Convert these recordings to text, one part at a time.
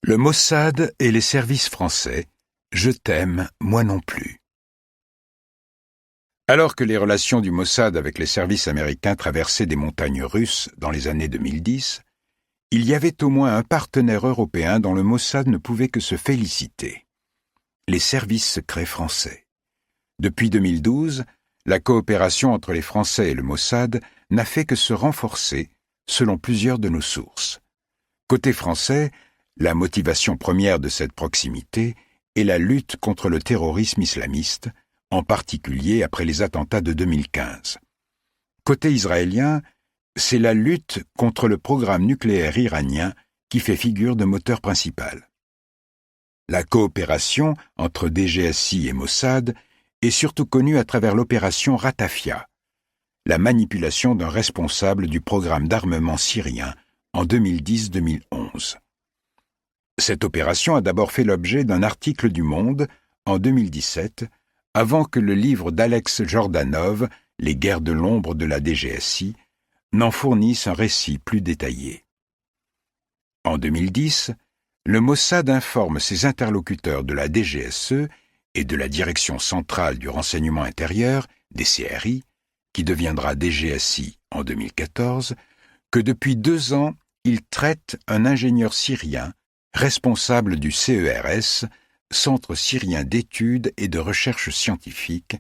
Le Mossad et les services français, je t'aime, moi non plus. Alors que les relations du Mossad avec les services américains traversaient des montagnes russes dans les années 2010, il y avait au moins un partenaire européen dont le Mossad ne pouvait que se féliciter: les services secrets français. Depuis 2012, la coopération entre les Français et le Mossad n'a fait que se renforcer, selon plusieurs de nos sources. Côté français, la motivation première de cette proximité est la lutte contre le terrorisme islamiste, en particulier après les attentats de 2015. Côté israélien, c'est la lutte contre le programme nucléaire iranien qui fait figure de moteur principal. La coopération entre DGSI et Mossad est surtout connue à travers l'opération Ratafia, la manipulation d'un responsable du programme d'armement syrien en 2010-2011. Cette opération a d'abord fait l'objet d'un article du Monde en 2017, avant que le livre d'Alex Jordanov, Les guerres de l'ombre de la DGSI, n'en fournisse un récit plus détaillé. En 2010, le Mossad informe ses interlocuteurs de la DGSE et de la Direction centrale du renseignement intérieur, DCRI, qui deviendra DGSI en 2014, que depuis 2 ans, il traite un ingénieur syrien responsable du CERS, Centre syrien d'études et de recherche scientifique,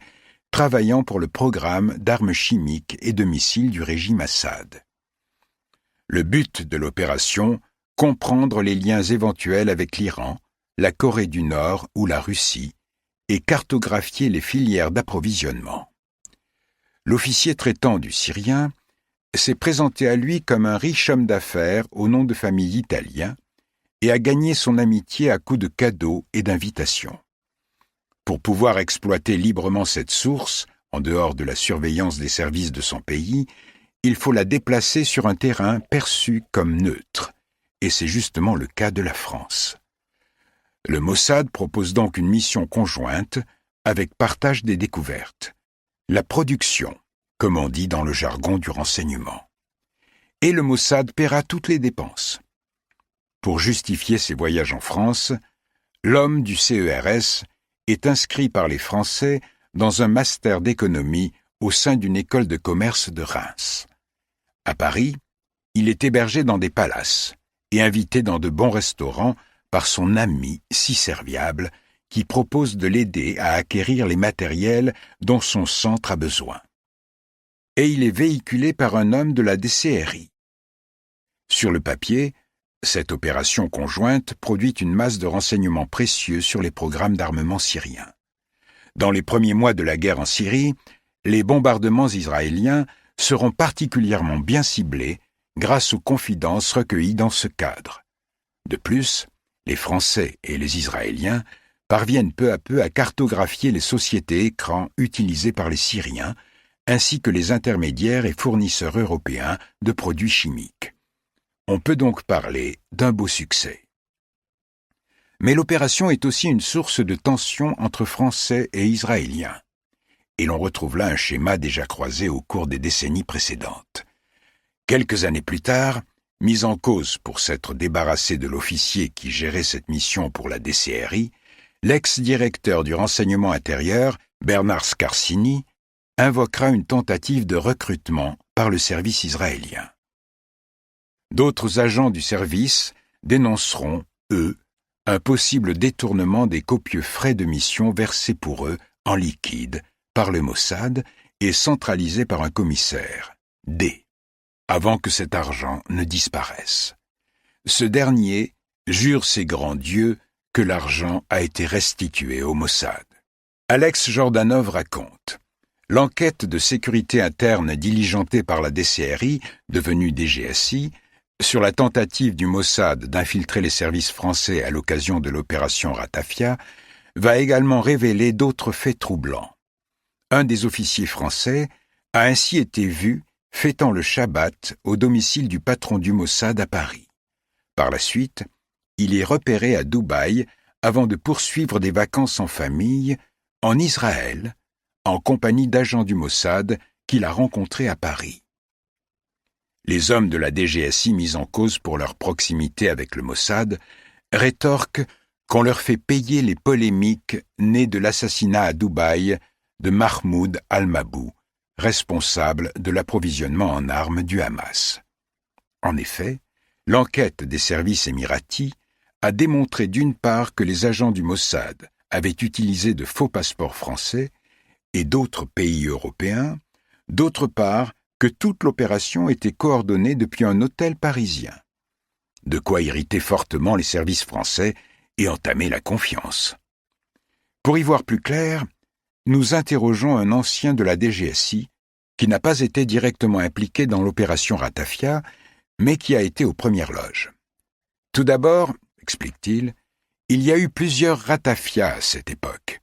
travaillant pour le programme d'armes chimiques et de missiles du régime Assad. Le but de l'opération: comprendre les liens éventuels avec l'Iran, la Corée du Nord ou la Russie, et cartographier les filières d'approvisionnement. L'officier traitant du Syrien s'est présenté à lui comme un riche homme d'affaires au nom de famille italien et a gagné son amitié à coups de cadeaux et d'invitations. Pour pouvoir exploiter librement cette source, en dehors de la surveillance des services de son pays, il faut la déplacer sur un terrain perçu comme neutre, et c'est justement le cas de la France. Le Mossad propose donc une mission conjointe avec partage des découvertes, la production, comme on dit dans le jargon du renseignement. Et le Mossad paiera toutes les dépenses. Pour justifier ses voyages en France, l'homme du CERS est inscrit par les Français dans un master d'économie au sein d'une école de commerce de Reims. À Paris, il est hébergé dans des palaces et invité dans de bons restaurants par son ami si serviable qui propose de l'aider à acquérir les matériels dont son centre a besoin. Et il est véhiculé par un homme de la DCRI. Sur le papier, cette opération conjointe produit une masse de renseignements précieux sur les programmes d'armement syriens. Dans les premiers mois de la guerre en Syrie, les bombardements israéliens seront particulièrement bien ciblés grâce aux confidences recueillies dans ce cadre. De plus, les Français et les Israéliens parviennent peu à peu à cartographier les sociétés écrans utilisées par les Syriens, ainsi que les intermédiaires et fournisseurs européens de produits chimiques. On peut donc parler d'un beau succès. Mais l'opération est aussi une source de tension entre Français et Israéliens. Et l'on retrouve là un schéma déjà croisé au cours des décennies précédentes. Quelques années plus tard, mis en cause pour s'être débarrassé de l'officier qui gérait cette mission pour la DCRI, l'ex-directeur du renseignement intérieur, Bernard Scarsini, invoquera une tentative de recrutement par le service israélien. D'autres agents du service dénonceront, eux, un possible détournement des copieux frais de mission versés pour eux en liquide par le Mossad et centralisés par un commissaire, D, avant que cet argent ne disparaisse. Ce dernier jure ses grands dieux que l'argent a été restitué au Mossad. Alex Jordanov raconte: l'enquête de sécurité interne diligentée par la DCRI, devenue DGSI, sur la tentative du Mossad d'infiltrer les services français à l'occasion de l'opération Ratafia, va également révéler d'autres faits troublants. Un des officiers français a ainsi été vu fêtant le Shabbat au domicile du patron du Mossad à Paris. Par la suite, il est repéré à Dubaï avant de poursuivre des vacances en famille en Israël, en compagnie d'agents du Mossad qu'il a rencontrés à Paris. Les hommes de la DGSI mis en cause pour leur proximité avec le Mossad rétorquent qu'on leur fait payer les polémiques nées de l'assassinat à Dubaï de Mahmoud al-Mabhouh, responsable de l'approvisionnement en armes du Hamas. En effet, l'enquête des services émiratis a démontré d'une part que les agents du Mossad avaient utilisé de faux passeports français et d'autres pays européens, d'autre part que toute l'opération était coordonnée depuis un hôtel parisien. De quoi irriter fortement les services français et entamer la confiance. Pour y voir plus clair, nous interrogeons un ancien de la DGSI qui n'a pas été directement impliqué dans l'opération Ratafia, mais qui a été aux premières loges. Tout d'abord, explique-t-il, il y a eu plusieurs Ratafia à cette époque.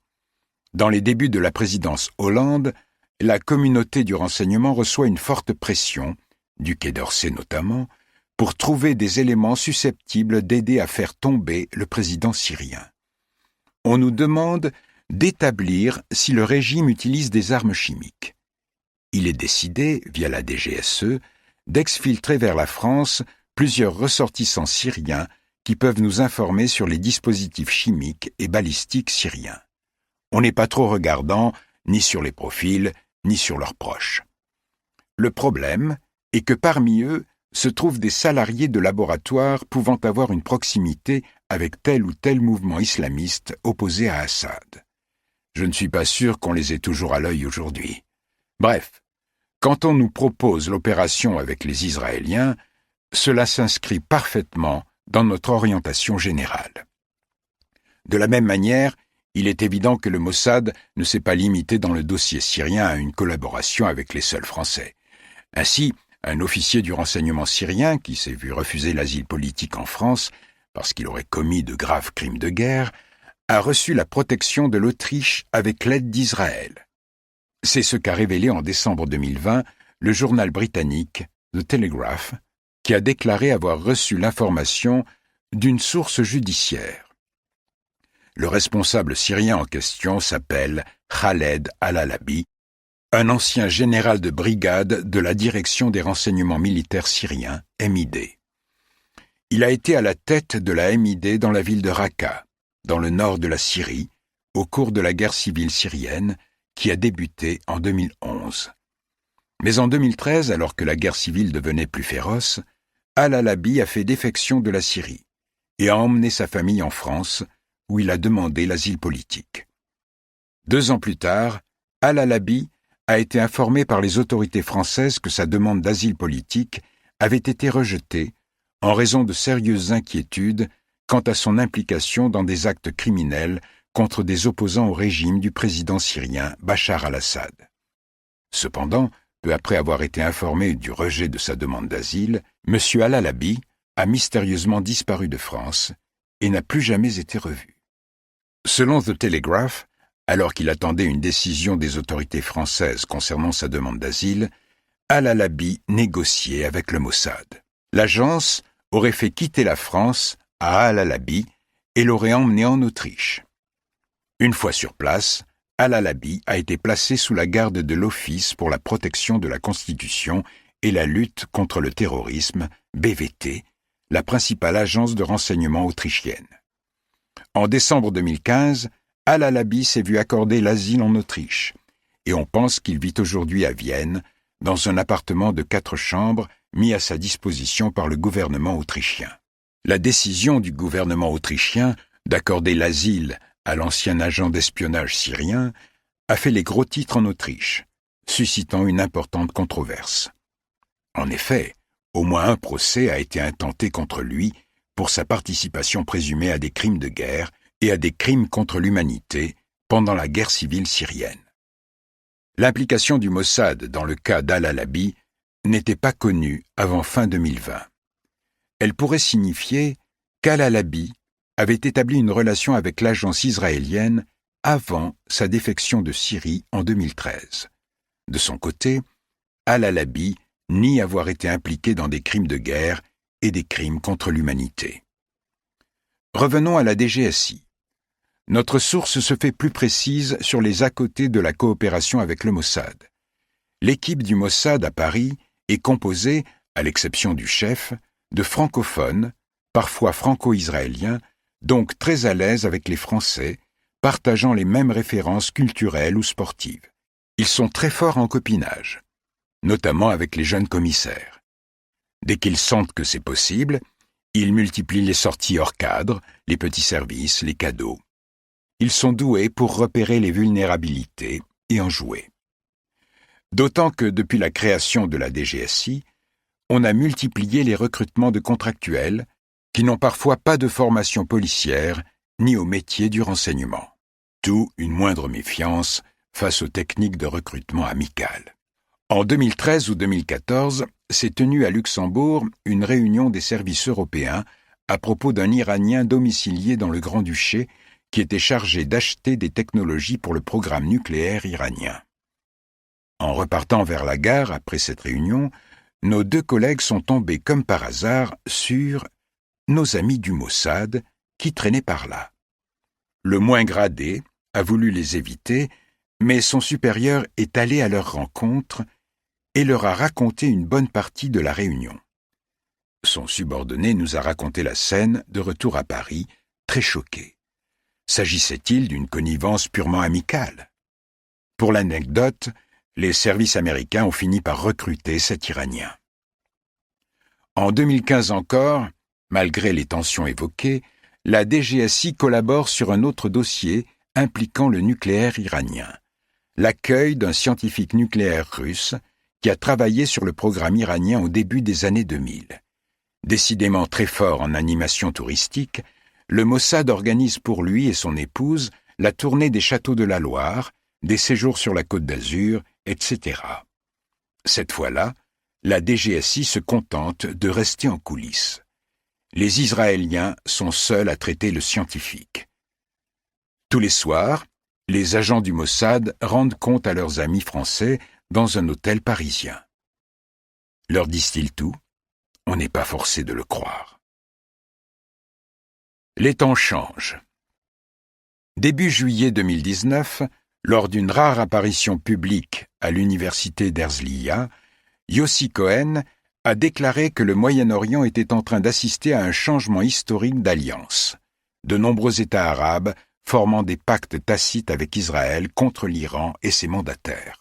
Dans les débuts de la présidence Hollande, la communauté du renseignement reçoit une forte pression, du Quai d'Orsay notamment, pour trouver des éléments susceptibles d'aider à faire tomber le président syrien. On nous demande d'établir si le régime utilise des armes chimiques. Il est décidé, via la DGSE, d'exfiltrer vers la France plusieurs ressortissants syriens qui peuvent nous informer sur les dispositifs chimiques et balistiques syriens. On n'est pas trop regardant ni sur les profils, ni sur leurs proches. Le problème est que parmi eux se trouvent des salariés de laboratoires pouvant avoir une proximité avec tel ou tel mouvement islamiste opposé à Assad. Je ne suis pas sûr qu'on les ait toujours à l'œil aujourd'hui. Bref, quand on nous propose l'opération avec les Israéliens, cela s'inscrit parfaitement dans notre orientation générale. De la même manière, il est évident que le Mossad ne s'est pas limité dans le dossier syrien à une collaboration avec les seuls Français. Ainsi, un officier du renseignement syrien qui s'est vu refuser l'asile politique en France parce qu'il aurait commis de graves crimes de guerre, a reçu la protection de l'Autriche avec l'aide d'Israël. C'est ce qu'a révélé en décembre 2020 le journal britannique The Telegraph, qui a déclaré avoir reçu l'information d'une source judiciaire. Le responsable syrien en question s'appelle Khaled al-Alabi, un ancien général de brigade de la direction des renseignements militaires syriens, MID. Il a été à la tête de la MID dans la ville de Raqqa, dans le nord de la Syrie, au cours de la guerre civile syrienne qui a débuté en 2011. Mais en 2013, alors que la guerre civile devenait plus féroce, al-Alabi a fait défection de la Syrie et a emmené sa famille en France, où il a demandé l'asile politique. 2 ans plus tard, al-Alabi a été informé par les autorités françaises que sa demande d'asile politique avait été rejetée en raison de sérieuses inquiétudes quant à son implication dans des actes criminels contre des opposants au régime du président syrien Bachar al-Assad. Cependant, peu après avoir été informé du rejet de sa demande d'asile, M. al-Alabi a mystérieusement disparu de France et n'a plus jamais été revu. Selon The Telegraph, alors qu'il attendait une décision des autorités françaises concernant sa demande d'asile, al-Alabi négociait avec le Mossad. L'agence aurait fait quitter la France à al-Alabi et l'aurait emmené en Autriche. Une fois sur place, al-Alabi a été placé sous la garde de l'Office pour la protection de la Constitution et la lutte contre le terrorisme, BVT, la principale agence de renseignement autrichienne. En décembre 2015, al-Alabi s'est vu accorder l'asile en Autriche, et on pense qu'il vit aujourd'hui à Vienne, dans un appartement de 4 chambres mis à sa disposition par le gouvernement autrichien. La décision du gouvernement autrichien d'accorder l'asile à l'ancien agent d'espionnage syrien a fait les gros titres en Autriche, suscitant une importante controverse. En effet, au moins un procès a été intenté contre lui pour sa participation présumée à des crimes de guerre et à des crimes contre l'humanité pendant la guerre civile syrienne. L'implication du Mossad dans le cas d'al-Alabi n'était pas connue avant fin 2020. Elle pourrait signifier qu'al-Alabi avait établi une relation avec l'agence israélienne avant sa défection de Syrie en 2013. De son côté, al-Alabi nie avoir été impliqué dans des crimes de guerre et des crimes contre l'humanité. Revenons à la DGSI. Notre source se fait plus précise sur les à-côtés de la coopération avec le Mossad. L'équipe du Mossad à Paris est composée, à l'exception du chef, de francophones, parfois franco-israéliens, donc très à l'aise avec les Français, partageant les mêmes références culturelles ou sportives. Ils sont très forts en copinage, notamment avec les jeunes commissaires. Dès qu'ils sentent que c'est possible, ils multiplient les sorties hors cadre, les petits services, les cadeaux. Ils sont doués pour repérer les vulnérabilités et en jouer. D'autant que depuis la création de la DGSI, on a multiplié les recrutements de contractuels qui n'ont parfois pas de formation policière ni au métier du renseignement. D'où une moindre méfiance face aux techniques de recrutement amicales. En 2013 ou 2014, s'est tenue à Luxembourg une réunion des services européens à propos d'un Iranien domicilié dans le Grand-Duché qui était chargé d'acheter des technologies pour le programme nucléaire iranien. En repartant vers la gare après cette réunion, nos deux collègues sont tombés comme par hasard sur nos amis du Mossad qui traînaient par là. Le moins gradé a voulu les éviter, mais son supérieur est allé à leur rencontre et leur a raconté une bonne partie de la réunion. Son subordonné nous a raconté la scène de retour à Paris, très choqué. S'agissait-il d'une connivence purement amicale? Pour l'anecdote, les services américains ont fini par recruter cet Iranien. En 2015 encore, malgré les tensions évoquées, la DGSI collabore sur un autre dossier impliquant le nucléaire iranien, l'accueil d'un scientifique nucléaire russe qui a travaillé sur le programme iranien au début des années 2000. Décidément très fort en animation touristique, le Mossad organise pour lui et son épouse la tournée des châteaux de la Loire, des séjours sur la Côte d'Azur, etc. Cette fois-là, la DGSI se contente de rester en coulisses. Les Israéliens sont seuls à traiter le scientifique. Tous les soirs, les agents du Mossad rendent compte à leurs amis français dans un hôtel parisien. Leur disent-ils tout? On n'est pas forcé de le croire. Les temps changent. Début juillet 2019, lors d'une rare apparition publique à l'université d'Herzliya, Yossi Cohen a déclaré que le Moyen-Orient était en train d'assister à un changement historique d'alliance. De nombreux États arabes formant des pactes tacites avec Israël contre l'Iran et ses mandataires.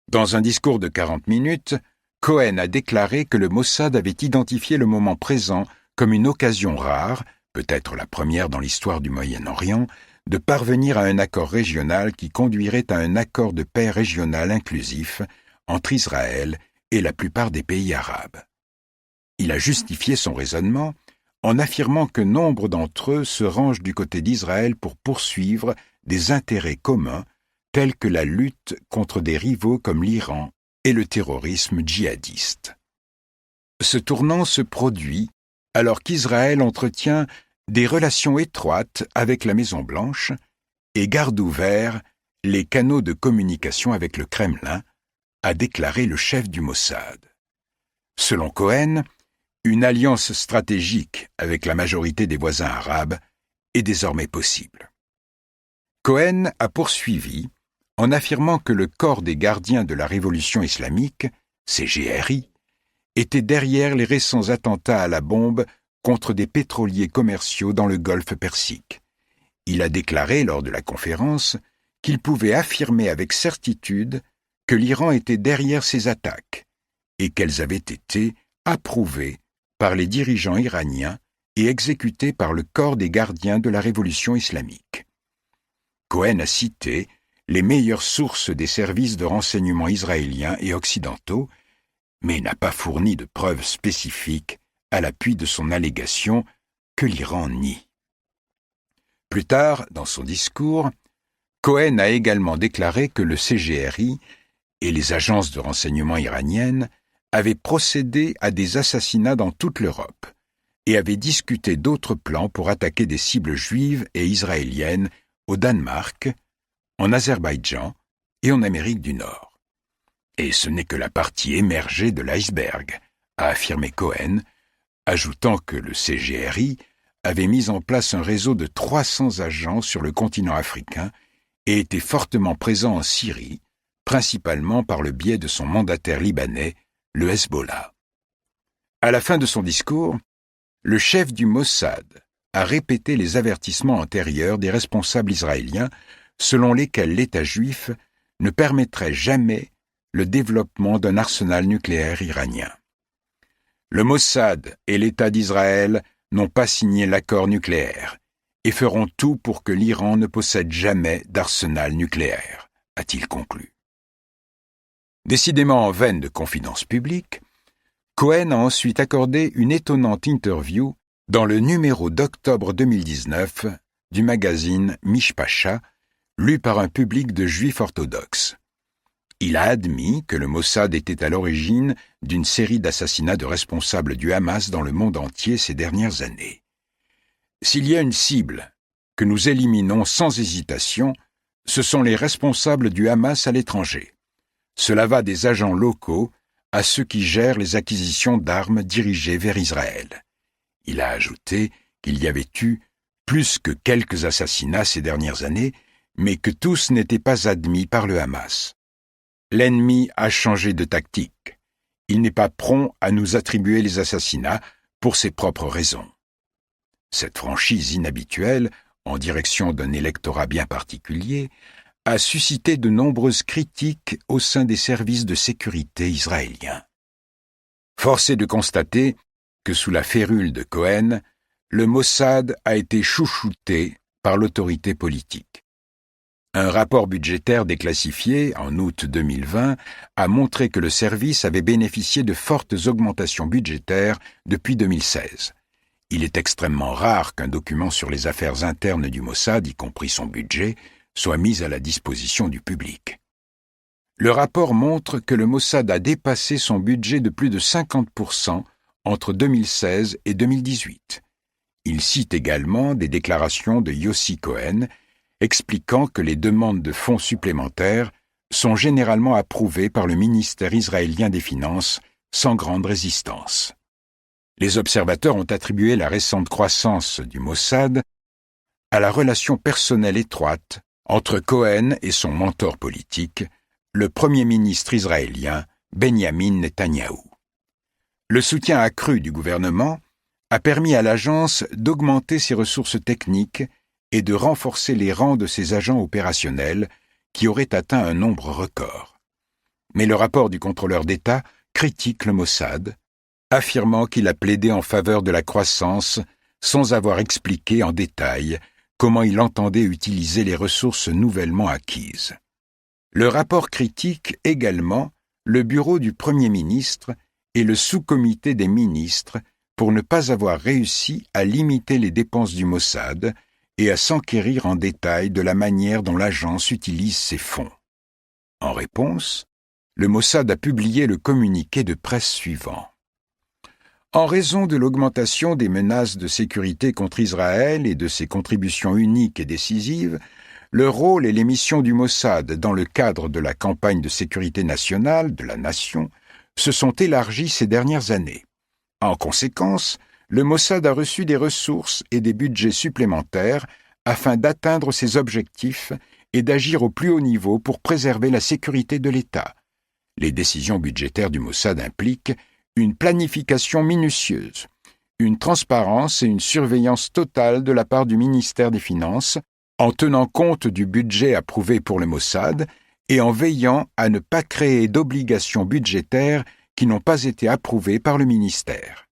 Dans un discours de 40 minutes, Cohen a déclaré que le Mossad avait identifié le moment présent comme une occasion rare, peut-être la première dans l'histoire du Moyen-Orient, de parvenir à un accord régional qui conduirait à un accord de paix régional inclusif entre Israël et la plupart des pays arabes. Il a justifié son raisonnement en affirmant que nombre d'entre eux se rangent du côté d'Israël pour poursuivre des intérêts communs tels que la lutte contre des rivaux comme l'Iran et le terrorisme djihadiste. Ce tournant se produit alors qu'Israël entretient des relations étroites avec la Maison-Blanche et garde ouverts les canaux de communication avec le Kremlin, a déclaré le chef du Mossad. Selon Cohen, une alliance stratégique avec la majorité des voisins arabes est désormais possible. Cohen a poursuivi en affirmant que le corps des gardiens de la révolution islamique, CGRI, était derrière les récents attentats à la bombe contre des pétroliers commerciaux dans le golfe Persique. Il a déclaré lors de la conférence qu'il pouvait affirmer avec certitude que l'Iran était derrière ces attaques et qu'elles avaient été approuvées par les dirigeants iraniens et exécutées par le corps des gardiens de la révolution islamique. Cohen a cité les meilleures sources des services de renseignement israéliens et occidentaux, mais n'a pas fourni de preuves spécifiques à l'appui de son allégation que l'Iran nie. Plus tard, dans son discours, Cohen a également déclaré que le CGRI et les agences de renseignement iraniennes avaient procédé à des assassinats dans toute l'Europe et avaient discuté d'autres plans pour attaquer des cibles juives et israéliennes au Danemark, en Azerbaïdjan et en Amérique du Nord. Et ce n'est que la partie émergée de l'iceberg, a affirmé Cohen, ajoutant que le CGRI avait mis en place un réseau de 300 agents sur le continent africain et était fortement présent en Syrie, principalement par le biais de son mandataire libanais, le Hezbollah. À la fin de son discours, le chef du Mossad a répété les avertissements antérieurs des responsables israéliens selon lesquels l'État juif ne permettrait jamais le développement d'un arsenal nucléaire iranien. Le Mossad et l'État d'Israël n'ont pas signé l'accord nucléaire et feront tout pour que l'Iran ne possède jamais d'arsenal nucléaire, a-t-il conclu. Décidément en veine de confidence publique, Cohen a ensuite accordé une étonnante interview dans le numéro d'octobre 2019 du magazine Mishpasha, lu par un public de juifs orthodoxes. Il a admis que le Mossad était à l'origine d'une série d'assassinats de responsables du Hamas dans le monde entier ces dernières années. S'il y a une cible que nous éliminons sans hésitation, ce sont les responsables du Hamas à l'étranger. Cela va des agents locaux à ceux qui gèrent les acquisitions d'armes dirigées vers Israël. Il a ajouté qu'il y avait eu plus que quelques assassinats ces dernières années, mais que tous n'étaient pas admis par le Hamas. L'ennemi a changé de tactique. Il n'est pas prompt à nous attribuer les assassinats pour ses propres raisons. Cette franchise inhabituelle, en direction d'un électorat bien particulier, a suscité de nombreuses critiques au sein des services de sécurité israéliens. Force est de constater que sous la férule de Cohen, le Mossad a été chouchouté par l'autorité politique. Un rapport budgétaire déclassifié, en août 2020, a montré que le service avait bénéficié de fortes augmentations budgétaires depuis 2016. Il est extrêmement rare qu'un document sur les affaires internes du Mossad, y compris son budget, soit mis à la disposition du public. Le rapport montre que le Mossad a dépassé son budget de plus de 50% entre 2016 et 2018. Il cite également des déclarations de Yossi Cohen expliquant que les demandes de fonds supplémentaires sont généralement approuvées par le ministère israélien des Finances sans grande résistance. Les observateurs ont attribué la récente croissance du Mossad à la relation personnelle étroite entre Cohen et son mentor politique, le Premier ministre israélien Benjamin Netanyahou. Le soutien accru du gouvernement a permis à l'agence d'augmenter ses ressources techniques et de renforcer les rangs de ses agents opérationnels qui auraient atteint un nombre record. Mais le rapport du contrôleur d'État critique le Mossad, affirmant qu'il a plaidé en faveur de la croissance sans avoir expliqué en détail comment il entendait utiliser les ressources nouvellement acquises. Le rapport critique également le bureau du Premier ministre et le sous-comité des ministres pour ne pas avoir réussi à limiter les dépenses du Mossad et à s'enquérir en détail de la manière dont l'agence utilise ses fonds. En réponse, le Mossad a publié le communiqué de presse suivant. En raison de l'augmentation des menaces de sécurité contre Israël et de ses contributions uniques et décisives, le rôle et les missions du Mossad dans le cadre de la campagne de sécurité nationale de la nation se sont élargis ces dernières années. En conséquence, le Mossad a reçu des ressources et des budgets supplémentaires afin d'atteindre ses objectifs et d'agir au plus haut niveau pour préserver la sécurité de l'État. Les décisions budgétaires du Mossad impliquent une planification minutieuse, une transparence et une surveillance totale de la part du ministère des Finances, en tenant compte du budget approuvé pour le Mossad et en veillant à ne pas créer d'obligations budgétaires qui n'ont pas été approuvées par le ministère.